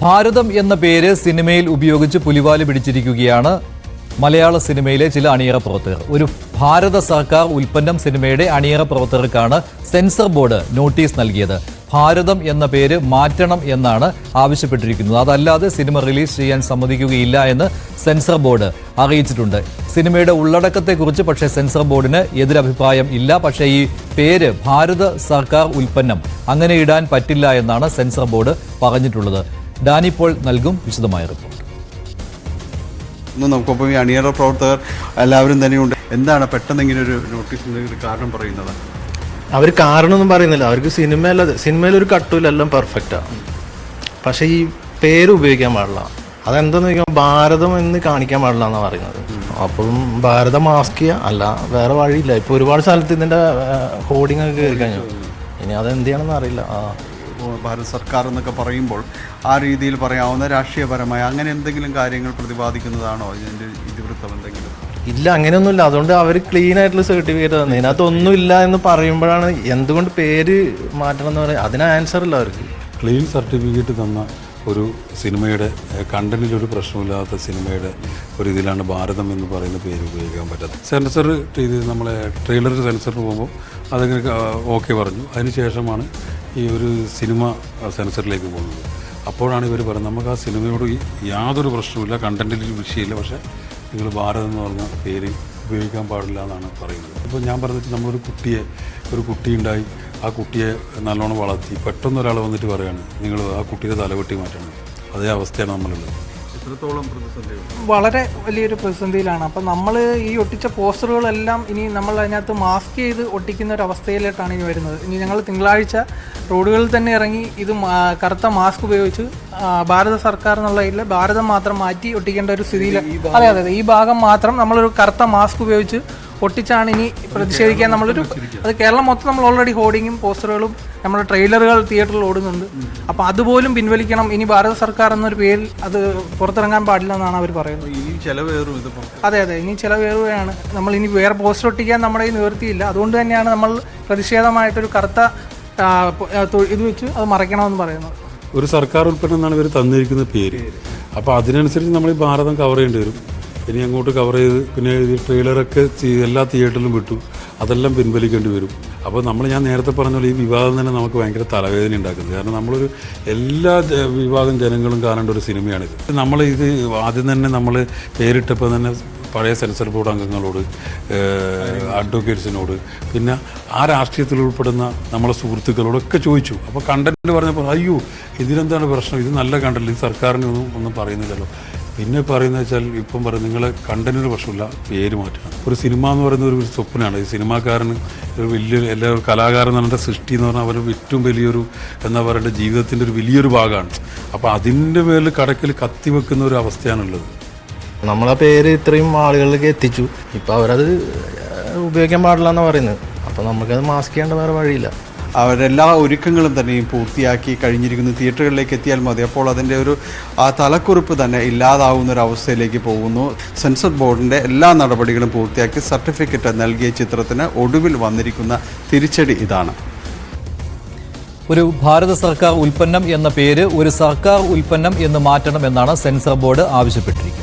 ഭാരതം എന്ന പേര് സിനിമയിൽ ഉപയോഗിച്ച് പുലിവാല് പിടിച്ചിരിക്കുകയാണ് മലയാള സിനിമയിലെ ചില അണിയറ പ്രവർത്തകർ. ഒരു ഭാരത സർക്കാർ ഉൽപ്പന്നം സിനിമയുടെ അണിയറ പ്രവർത്തകർക്കാണ് സെൻസർ ബോർഡ് നോട്ടീസ് നൽകിയത്. ഭാരതം എന്ന പേര് മാറ്റണം എന്നാണ് ആവശ്യപ്പെട്ടിരിക്കുന്നത്. അതല്ലാതെ സിനിമ റിലീസ് ചെയ്യാൻ സമ്മതിക്കുകയില്ല എന്ന് സെൻസർ ബോർഡ് അറിയിച്ചിട്ടുണ്ട്. സിനിമയുടെ ഉള്ളടക്കത്തെക്കുറിച്ച് പക്ഷേ സെൻസർ ബോർഡിന് എതിരഭിപ്രായം ഇല്ല. പക്ഷേ ഈ പേര് ഭാരത സർക്കാർ ഉൽപ്പന്നം അങ്ങനെ ഇടാൻ പറ്റില്ല എന്നാണ് സെൻസർ ബോർഡ് പറഞ്ഞിട്ടുള്ളത്. ഡാനി പോൾ നൽകും വിശദമായ റിപ്പോർട്ട്. നമുക്കൊപ്പം ഈ അണിയറ പ്രവർത്തകർ എല്ലാവരും തന്നെയുണ്ട്. എന്താണ് പെട്ടെന്ന് ഇങ്ങനെ ഒരു നോട്ടീസിന് കാരണം പറയുന്നത്? അവർ കാരണമൊന്നും പറയുന്നില്ല. അവർക്ക് സിനിമയിലൊരു കട്ടുമില്ല, എല്ലാം പെർഫെക്റ്റാണ്. പക്ഷേ ഈ പേര് ഉപയോഗിക്കാൻ പാടില്ല. അതെന്താന്ന് ചോദിക്കുമ്പോൾ ഭാരതം എന്ന് കാണിക്കാൻ പാടില്ല എന്നാണ് പറയുന്നത്. അപ്പം ഭാരതം മാസ്ക് ചെയ്യുക, അല്ല വേറെ വഴിയില്ല. ഇപ്പോൾ ഒരുപാട് സ്ഥലത്ത് ഇതിൻ്റെ ഹോർഡിംഗ് ഒക്കെ കയറി കഴിഞ്ഞു. ഇനി അതെന്ത് ചെയ്യണമെന്ന് അറിയില്ല. ഭാരത സർക്കാർ എന്നൊക്കെ പറയുമ്പോൾ ആ രീതിയിൽ പറയാവുന്ന രാഷ്ട്രീയപരമായ അങ്ങനെ എന്തെങ്കിലും കാര്യങ്ങൾ പ്രതിപാദിക്കുന്നതാണോ ഇതിൻ്റെ ഇതിവൃത്തം എന്തെങ്കിലും? ഇല്ല, അങ്ങനെയൊന്നുമില്ല. അതുകൊണ്ട് അവർ ക്ലീൻ ആയിട്ടുള്ള സർട്ടിഫിക്കറ്റ് തന്നെ. ഇതിനകത്തൊന്നും ഇല്ല എന്ന് പറയുമ്പോഴാണ് എന്തുകൊണ്ട് പേര് മാറ്റണം എന്ന് പറയുന്നത്. അതിന് ആൻസർ ഇല്ല അവർക്ക്. ക്ലീൻ സർട്ടിഫിക്കറ്റ് തന്ന ഒരു സിനിമയുടെ കണ്ടന്റിലൊരു പ്രശ്നമില്ലാത്ത സിനിമയുടെ ഒരു ഇതിലാണ് ഭാരതം എന്ന് പറയുന്ന പേര് ഉപയോഗിക്കാൻ പറ്റാത്തത്. സെൻസർ ചെയ്ത് നമ്മളെ ട്രെയിലർ സെൻസറിന് പോകുമ്പോൾ അതങ്ങനെ ഓക്കെ പറഞ്ഞു. അതിനുശേഷമാണ് ഈ ഒരു സിനിമ സെൻസറിലേക്ക് പോകുന്നത്. അപ്പോഴാണ് ഇവർ പറയുന്നത് നമുക്ക് ആ സിനിമയോട് യാതൊരു പ്രശ്നമില്ല, കണ്ടന്റിൽ വിഷയമില്ല, പക്ഷേ നിങ്ങൾ ഭാരതം എന്ന് പറഞ്ഞ പേര് ഉപയോഗിക്കാൻ പാടില്ല എന്നാണ് പറയുന്നത്. ഇപ്പോൾ ഞാൻ പറഞ്ഞിട്ട് ഒരു കുട്ടിയുണ്ടായി, ആ കുട്ടിയെ നല്ലോണം വളർത്തി, പെട്ടെന്ന് ഒരാൾ വന്നിട്ട് പറയുകയാണ് നിങ്ങൾ ആ കുട്ടിയുടെ തലവെട്ടി മാറ്റണം. അതേ അവസ്ഥയാണ് നമ്മളുള്ളത്. എത്രത്തോളം പ്രതിസന്ധി? വളരെ വലിയൊരു പ്രതിസന്ധിയിലാണ്. അപ്പം നമ്മൾ ഈ ഒട്ടിച്ച പോസ്റ്ററുകളെല്ലാം ഇനി നമ്മൾ അതിനകത്ത് മാസ്ക് ചെയ്ത് ഒട്ടിക്കുന്ന ഒരു അവസ്ഥയിലോട്ടാണ് ഇനി വരുന്നത്. ഇനി ഞങ്ങൾ തിങ്കളാഴ്ച റോഡുകളിൽ തന്നെ ഇറങ്ങി ഇത് കറുത്ത മാസ്ക് ഉപയോഗിച്ച് ഭാരത സർക്കാർ എന്നുള്ളതിൽ ഭാരതം മാത്രം മാറ്റി ഒട്ടിക്കേണ്ട ഒരു സ്ഥിതിയിൽ, അതെ ഈ ഭാഗം മാത്രം നമ്മളൊരു കറുത്ത മാസ്ക് ഉപയോഗിച്ച് ഒട്ടിച്ചാണ് ഇനി പ്രതിഷേധിക്കാൻ നമ്മളൊരു, അത് കേരളം മൊത്തം നമ്മൾ ഓൾറെഡി ഹോർഡിങ്ങും പോസ്റ്ററുകളും നമ്മുടെ ട്രെയിലറുകൾ തിയേറ്ററിൽ ഓടുന്നുണ്ട്. അപ്പോൾ അതുപോലും പിൻവലിക്കണം. ഇനി ഭാരത സർക്കാർ എന്നൊരു പേരിൽ അത് പുറത്തിറങ്ങാൻ പാടില്ല എന്നാണ് അവർ പറയുന്നത്. ഇനി ചിലവേറും ഇതിപ്പോൾ. അതെ ഇനി ചിലവേറുകയാണ്. നമ്മൾ ഇനി വേറെ പോസ്റ്റർ ഒട്ടിക്കാൻ നമ്മുടെ ഈ നിവൃത്തിയില്ല. അതുകൊണ്ട് തന്നെയാണ് നമ്മൾ പ്രതിഷേധമായിട്ടൊരു കറുത്ത ഇത് വെച്ച് അത് മറയ്ക്കണമെന്ന് പറയുന്നത്. ഒരു സർക്കാർ ഉൽപ്പന്നം എന്നാണ് ഇവർ തന്നിരിക്കുന്ന പേര്. അപ്പോൾ അതിനനുസരിച്ച് നമ്മൾ ഈ ഭാരതം കവർ ചെയ്യേണ്ടി വരും. ഇനി അങ്ങോട്ട് കവർ ചെയ്ത് പിന്നെ ഈ ട്രെയിലറൊക്കെ എല്ലാ തിയേറ്ററിലും വിട്ടു, അതെല്ലാം പിൻവലിക്കേണ്ടി വരും. അപ്പോൾ ഞാൻ നേരത്തെ പറഞ്ഞ പോലെ ഈ വിവാദം തന്നെ നമുക്ക് ഭയങ്കര തലവേദന ഉണ്ടാക്കുന്നത്. കാരണം നമ്മളൊരു എല്ലാ വിഭാഗം ജനങ്ങളും കാണേണ്ട ഒരു സിനിമയാണിത്. ഇത് ആദ്യം തന്നെ നമ്മൾ പേരിട്ടപ്പോൾ തന്നെ പഴയ സെൻസർ ബോർഡ് അംഗങ്ങളോട്, അഡ്വക്കേറ്റ്സിനോട്, പിന്നെ ആ രാഷ്ട്രീയത്തിൽ ഉൾപ്പെടുന്ന നമ്മളെ സുഹൃത്തുക്കളോടൊക്കെ ചോദിച്ചു. അപ്പോൾ കണ്ടന്റ് പറഞ്ഞപ്പോൾ അയ്യോ ഇതിലെന്താണ് പ്രശ്നം, ഇത് നല്ല കണ്ടന്റ്, ഇത് സർക്കാരിന് ഒന്നും പറയുന്നില്ലല്ലോ. പിന്നെ പറയുന്നത് വെച്ചാൽ ഇപ്പം പറയും നിങ്ങളെ കണ്ടന്റിന് പ്രശ്നമില്ല, പേര് മാറ്റണം. ഒരു സിനിമ എന്ന് പറയുന്ന ഒരു സ്വപ്നമാണ്. ഈ സിനിമാക്കാരന് ഒരു വലിയൊരു എല്ലാവരും കലാകാരൻ എന്ന സൃഷ്ടി എന്ന് പറഞ്ഞാൽ അവരുടെ ഏറ്റവും വലിയൊരു എന്താ പറയേണ്ട ജീവിതത്തിൻ്റെ ഒരു വലിയൊരു ഭാഗമാണ്. അപ്പോൾ അതിൻ്റെ മേലിൽ കടക്കിൽ കത്തിവെക്കുന്ന ഒരു അവസ്ഥയാണുള്ളത്. നമ്മളെ പേര് ഇത്രയും ആളുകളിലേക്ക് എത്തിച്ചു, ഇപ്പോൾ അവരത് ഉപയോഗിക്കാൻ പാടില്ല എന്നാണ് പറയുന്നത്. അപ്പോൾ നമുക്കത് മാസ്ക് ചെയ്യേണ്ട വേറെ വഴിയില്ല. അവരെല്ലാ ഒരുക്കങ്ങളും തന്നെയും പൂർത്തിയാക്കി കഴിഞ്ഞിരിക്കുന്നു. തിയേറ്ററുകളിലേക്ക് എത്തിയാൽ മതി. അപ്പോൾ അതിൻ്റെ ഒരു തലക്കുറിപ്പ് തന്നെ ഇല്ലാതാവുന്ന ഒരു അവസ്ഥയിലേക്ക് പോകുന്നു. സെൻസർ ബോർഡിൻ്റെ എല്ലാ നടപടികളും പൂർത്തിയാക്കി സർട്ടിഫിക്കറ്റ് നൽകിയ ചിത്രത്തിന് ഒടുവിൽ വന്നിരിക്കുന്ന തിരിച്ചടി ഇതാണ്. ഒരു ഭാരത സർക്കാർ ഉൽപ്പന്നം എന്ന പേര് ഒരു സർക്കാർ ഉൽപ്പന്നം എന്ന് മാറ്റണം എന്നാണ് സെൻസർ ബോർഡ് ആവശ്യപ്പെട്ടിരിക്കുന്നത്.